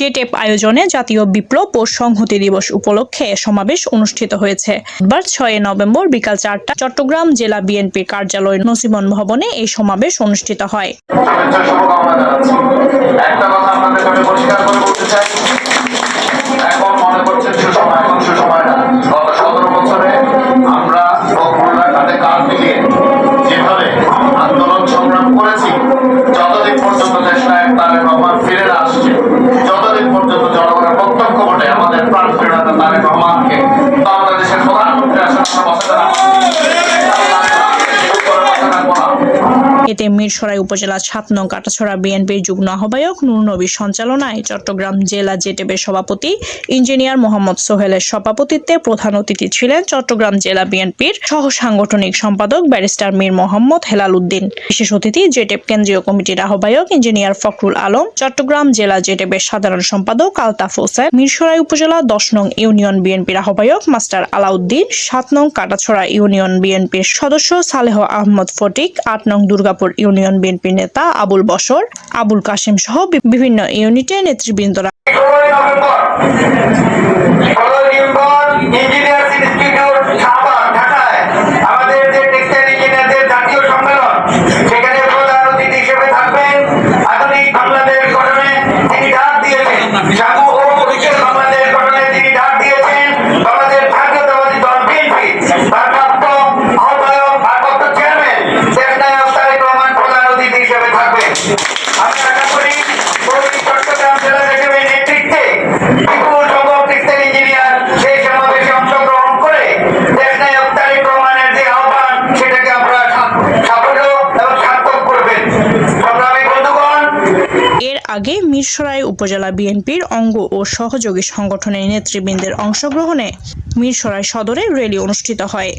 জেটেপ আয়োজনে জাতীয় বিপ্লব ও সংহতি দিবস উপলক্ষে সমাবেশ অনুষ্ঠিত হয়েছে। বুধবার 6 নভেম্বর বিকাল 4টা চট্টগ্রাম জেলা বিএনপি কার্যালয় নসিমন ভবনে এই সমাবেশ অনুষ্ঠিত হয়। আন্দোলন সংগ্রাম করেছি, যতদিন পর্যন্ত দেশনায়ক তারেক রহমান ফিরে না আসছে, যতদিন পর্যন্ত জনগণের প্রত্যক্ষ ভোটে আমাদের প্রাণ প্রিয় নেতা তারেক রহমানকে বাংলাদেশের প্রধানমন্ত্রী আসনে বসাতে না এতে মিরসরাই উপজেলা 7 নং কাটাছড়া বিএনপির যুগ্ম আহ্বায়ক নূর নবীর সঞ্চালনায় চট্টগ্রাম জেলা জেটেবের সভাপতি ইঞ্জিনিয়ার মোহাম্মদ সোহেলের সভাপতিত্বে প্রধান অতিথি ছিলেন চট্টগ্রাম জেলা বিএনপির সহ সাংগঠনিক সম্পাদক ব্যারিস্টার মীর মোহাম্মদ হেলাল উদ্দিন। বিশেষ অতিথি জেটেব কেন্দ্রীয় কমিটির আহ্বায়ক ইঞ্জিনিয়ার ফখরুল আলম, চট্টগ্রাম জেলা জেটেবের সাধারণ সম্পাদক আলতাফ হোসেন, মিরসরাই উপজেলা 10 নং ইউনিয়ন বিএনপির আহ্বায়ক মাস্টার আলাউদ্দিন, 7 নং কাটাছড়া ইউনিয়ন বিএনপির সদস্য সালেহ আহমদ ফটিক, 8 নং দুর্গাপুর ইউনিয়ন বিএনপি নেতা আবুল বশর, আবুল কাশেম সহ বিভিন্ন ইউনিটের নেতৃবৃন্দরা আগে মিরসরাই উপজেলা বিএনপির অঙ্গ ও সহযোগী সংগঠনের নেতৃবৃন্দের অংশগ্রহণে মিরসরাই সদরে র্যালি অনুষ্ঠিত হয়।